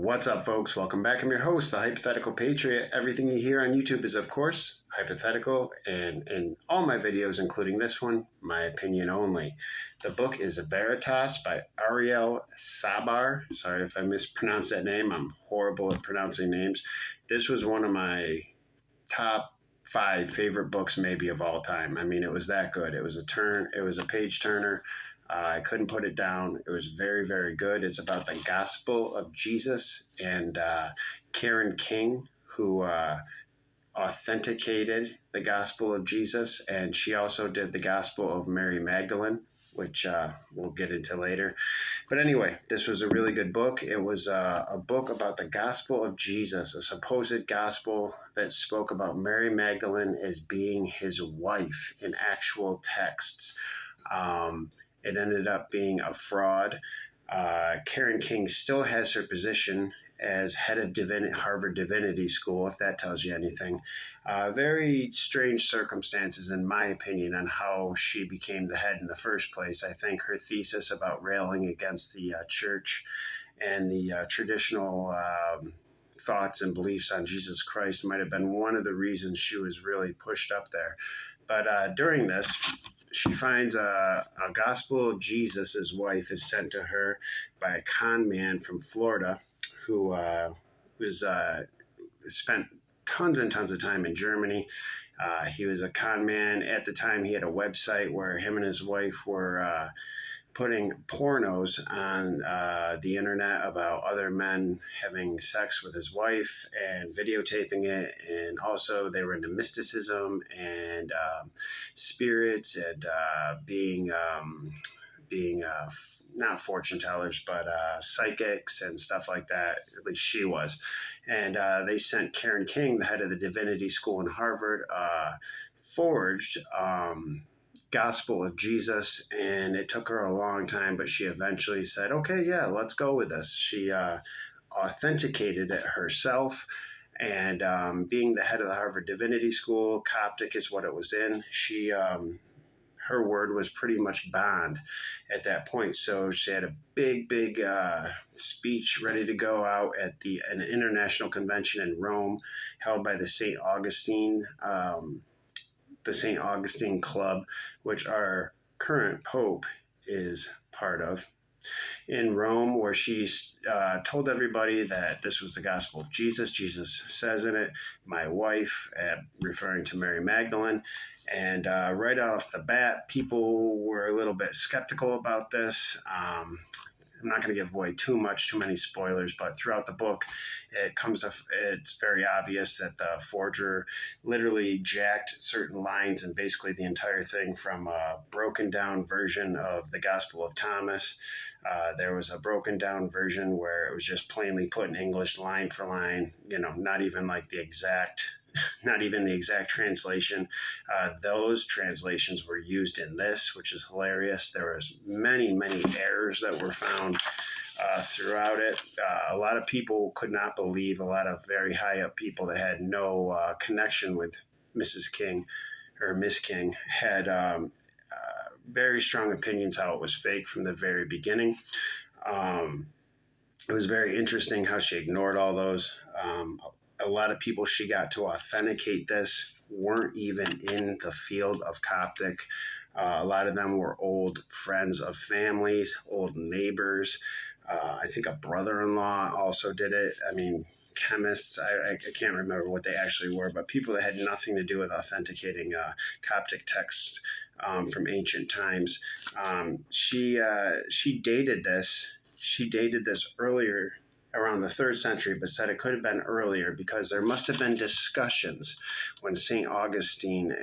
What's up, folks? Welcome back. I'm your host, the Hypothetical Patriot. Everything you hear on YouTube is, of course, hypothetical, and in all my videos, including this one, my opinion only. The book is Veritas by Ariel Sabar. Sorry if I mispronounced that name. I'm horrible at pronouncing names. This was one of my top 5 favorite books maybe of all time. I mean, it was that good. It was a page turner. I couldn't put it down. It was very, very good. It's about the gospel of Jesus and Karen King, who authenticated the gospel of Jesus. And she also did the gospel of Mary Magdalene, which we'll get into later. But anyway, this was a really good book. It was a book about the gospel of Jesus, a supposed gospel that spoke about Mary Magdalene as being his wife in actual texts. It ended up being a fraud. Karen King still has her position as head of Harvard Divinity School, if that tells you anything. Very strange circumstances, in my opinion, on how she became the head in the first place. I think her thesis about railing against the church and the traditional thoughts and beliefs on Jesus Christ might have been one of the reasons she was really pushed up there. But during this, she finds a gospel of Jesus. His wife is sent to her by a con man from Florida who spent tons and tons of time in Germany. He was a con man. At the time, he had a website where him and his wife were putting pornos on the internet about other men having sex with his wife and videotaping it. And also they were into mysticism and spirits and being not fortune tellers, but psychics and stuff like that. At least she was. And they sent Karen King, the head of the Divinity School in Harvard, forged gospel of Jesus, and it took her a long time, but she eventually said, okay, yeah, let's go with this. She authenticated it herself, and being the head of the Harvard Divinity School, Coptic is what it was in. She her word was pretty much bond at that point. So she had a big speech ready to go out at an international convention in Rome held by the St. Augustine Club, which our current Pope is part of, in Rome, where she told everybody that this was the gospel of Jesus. Jesus says in it, my wife, referring to Mary Magdalene. And right off the bat, people were a little bit skeptical about this. I'm not going to give away too many spoilers, but throughout the book, it's very obvious that the forger literally jacked certain lines and basically the entire thing from a broken down version of the Gospel of Thomas. There was a broken down version where it was just plainly put in English line for line, not even the exact translation. Those translations were used in this, which is hilarious. There was many errors that were found throughout it. A lot of people could not believe, a lot of very high up people that had no connection with Mrs. King or Miss King had very strong opinions how it was fake from the very beginning. It was very interesting how she ignored all those. A lot of people she got to authenticate this weren't even in the field of Coptic. A lot of them were old friends of families, old neighbors. I think a brother-in-law also did it. I mean, chemists, I can't remember what they actually were, but people that had nothing to do with authenticating Coptic texts from ancient times. She dated this. She dated this earlier, around the 3rd century, but said it could have been earlier because there must have been discussions when St. Augustine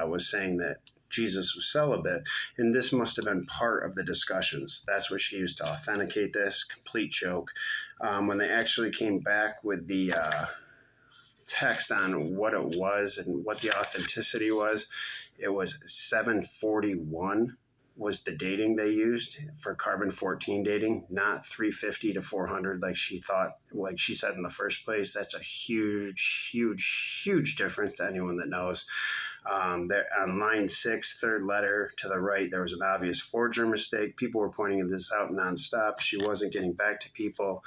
was saying that Jesus was celibate, and this must have been part of the discussions. That's what she used to authenticate this. Complete joke. When they actually came back with the text on what it was and what the authenticity was, it was 741 was the dating they used for carbon-14 dating, not 350 to 400 like she said in the first place. That's a huge difference to anyone that knows. There, on line 6, third letter to the right, there was an obvious forger mistake. People were pointing this out nonstop. She wasn't getting back to people.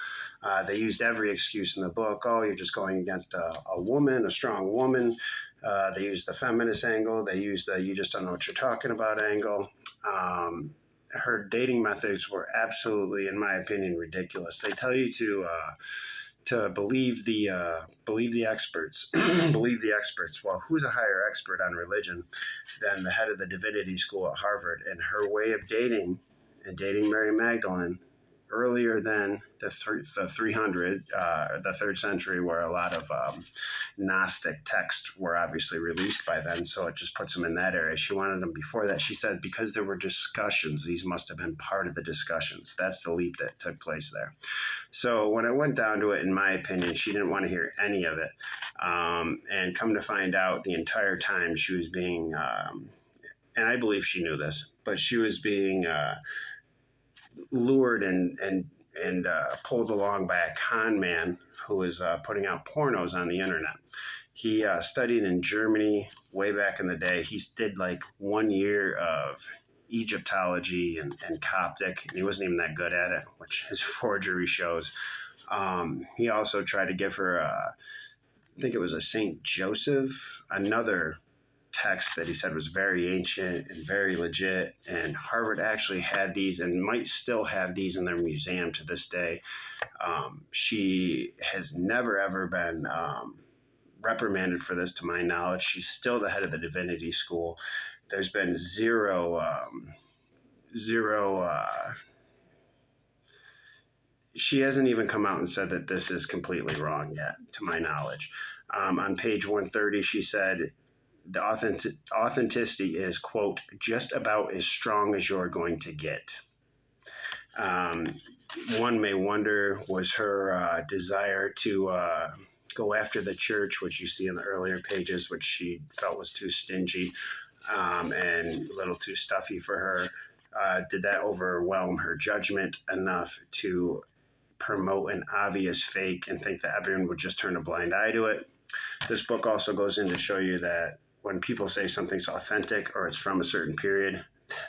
They used every excuse in the book. Oh, you're just going against a woman, a strong woman. They used the feminist angle. They used the you just don't know what you're talking about angle. Her dating methods were absolutely, in my opinion, ridiculous. They tell you to believe the experts, believe the experts. Well, who's a higher expert on religion than the head of the divinity school at Harvard? And her way of dating and dating Mary Magdalene earlier than the 3rd century, where a lot of Gnostic texts were obviously released by then. So it just puts them in that area. She wanted them before that. She said because there were discussions, these must have been part of the discussions. That's the leap that took place there. So when I went down to it, in my opinion, she didn't want to hear any of it. And come to find out, the entire time she was being, and I believe she knew this, but she was being lured and pulled along by a con man who was putting out pornos on the internet. He studied in Germany way back in the day. He did like 1 year of Egyptology and Coptic, and he wasn't even that good at it, which his forgery shows. He also tried to give her, I think it was a St. Joseph, another text that he said was very ancient and very legit. And Harvard actually had these and might still have these in their museum to this day. She has never, ever been reprimanded for this, to my knowledge. She's still the head of the divinity school. There's been zero, she hasn't even come out and said that this is completely wrong yet, to my knowledge. On page 130, she said, the authenticity is, quote, just about as strong as you're going to get. One may wonder, was her desire to go after the church, which you see in the earlier pages, which she felt was too stingy and a little too stuffy for her, did that overwhelm her judgment enough to promote an obvious fake and think that everyone would just turn a blind eye to it? This book also goes in to show you that when people say something's authentic or it's from a certain period,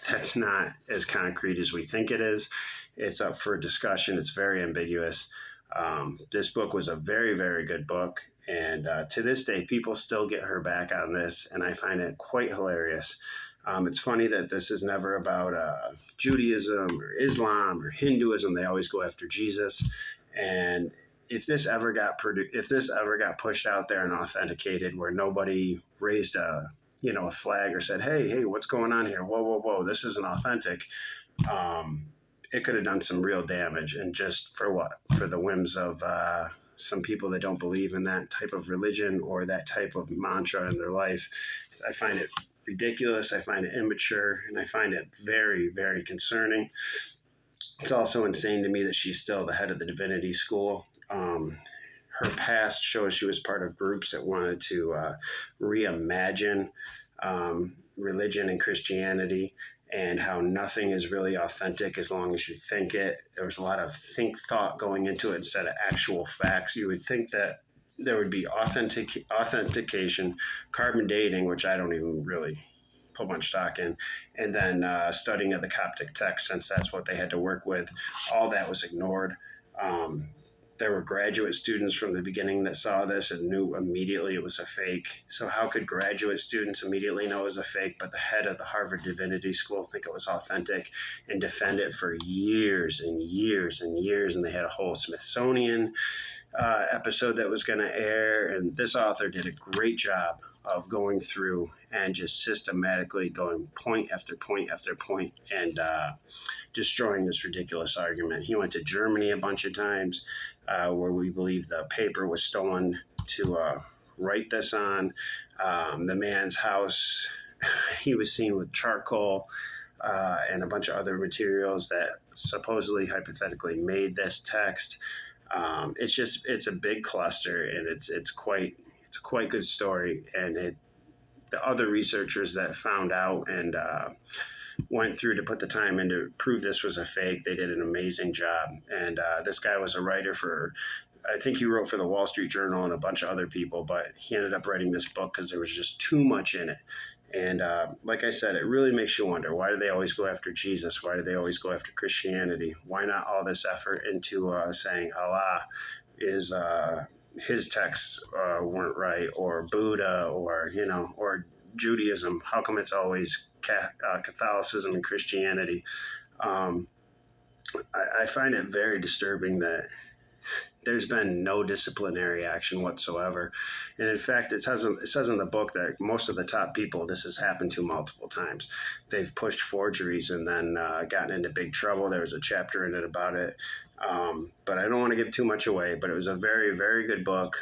that's not as concrete as we think it is. It's up for discussion. It's very ambiguous. This book was a very, very good book. And to this day, people still get her back on this, and I find it quite hilarious. It's funny that this is never about Judaism or Islam or Hinduism. They always go after Jesus. And if this ever got pushed out there and authenticated, where nobody raised a flag or said, hey, what's going on here? Whoa, this isn't authentic. It could have done some real damage. And just for what? For the whims of some people that don't believe in that type of religion or that type of mantra in their life. I find it ridiculous. I find it immature, and I find it very, very concerning. It's also insane to me that she's still the head of the divinity school. Her past shows she was part of groups that wanted to reimagine religion and Christianity, and how nothing is really authentic as long as you think it. There was a lot of thought going into it instead of actual facts. You would think that there would be authentication, carbon dating, which I don't even really put much stock in, and then studying of the Coptic text, since that's what they had to work with. All that was ignored. There were graduate students from the beginning that saw this and knew immediately it was a fake. So how could graduate students immediately know it was a fake, but the head of the Harvard Divinity School think it was authentic and defend it for years and years and years? And they had a whole Smithsonian episode that was going to air. And this author did a great job of going through and just systematically going point after point after point and destroying this ridiculous argument. He went to Germany a bunch of times, where we believe the paper was stolen to write this on. The man's house, he was seen with charcoal and a bunch of other materials that supposedly, hypothetically, made this text. It's a big cluster, and it's a quite good story. And the other researchers that found out and went through to put the time in to prove this was a fake, they did an amazing job. And this guy was a writer for I think he wrote for the Wall Street Journal and a bunch of other people, but he ended up writing this book because there was just too much in it. And like I said, it really makes you wonder, why do they always go after Jesus? Why do they always go after Christianity? Why not all this effort into saying Allah is his texts weren't right, or Buddha, or or Judaism? How come it's always Catholicism and Christianity? I find it very disturbing that there's been no disciplinary action whatsoever. And in fact, it says in the book that most of the top people this has happened to multiple times. They've pushed forgeries and then gotten into big trouble. There was a chapter in it about it. But I don't want to give too much away, but it was a very, very good book.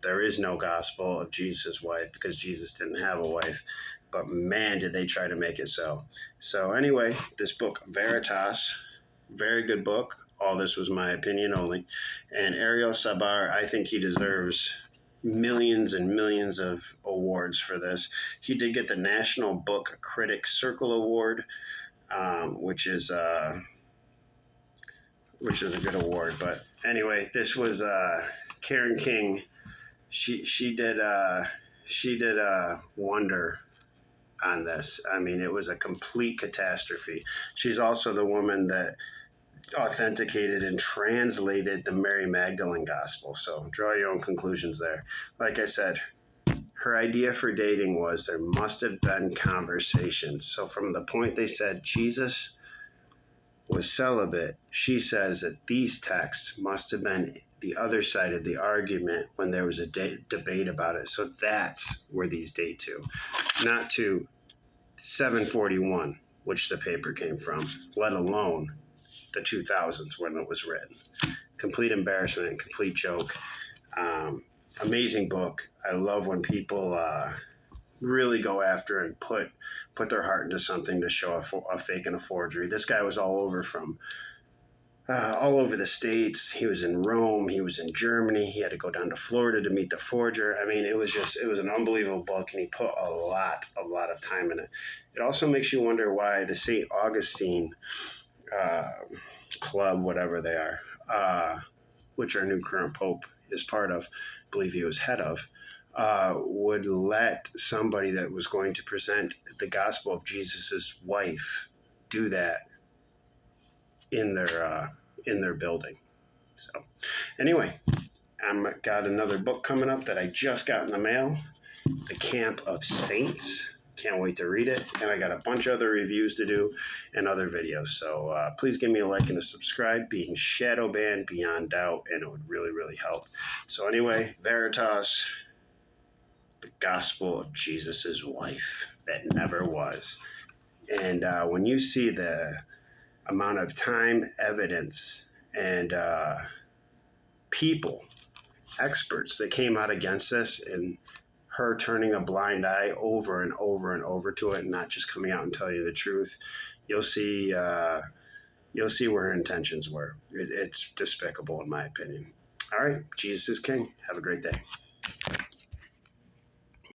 There is no gospel of Jesus' wife because Jesus didn't have a wife. But man, did they try to make it so. So anyway, this book, Veritas, very good book. All this was my opinion only. And Ariel Sabar, I think he deserves millions and millions of awards for this. He did get the National Book Critics Circle Award, which is a good award. But anyway, this was Karen King. She did a wonder on this. I mean, it was a complete catastrophe. She's also the woman that authenticated and translated the Mary Magdalene gospel. So draw your own conclusions there. Like I said, her idea for dating was there must have been conversations. So from the point they said Jesus was celibate, she says that these texts must have been the other side of the argument when there was a debate about it. So that's where these date to, not to 741, which the paper came from, let alone the 2000s when it was written. Complete embarrassment and complete joke. Amazing book. I love when people really go after and put their heart into something to show a fake and a forgery. This guy was all over the States. He was in Rome. He was in Germany. He had to go down to Florida to meet the forger. I mean, it was an unbelievable book, and he put a lot of time in it. It also makes you wonder why the St. Augustine club, whatever they are, which our new current pope is part of, I believe he was head of, would let somebody that was going to present the gospel of Jesus's wife do that in their building. So anyway, I've got another book coming up that I just got in the mail, The Camp of Saints. Can't wait to read it. And I got a bunch of other reviews to do and other videos. So please give me a like and a subscribe. Being shadow banned beyond doubt, and it would really, really help. So anyway, Veritas, the gospel of Jesus's wife that never was. And when you see the amount of time, evidence, and people, experts that came out against this, and her turning a blind eye over and over and over to it and not just coming out and tell you the truth, you'll see where her intentions were. It's despicable in my opinion. All right, Jesus is King. Have a great day.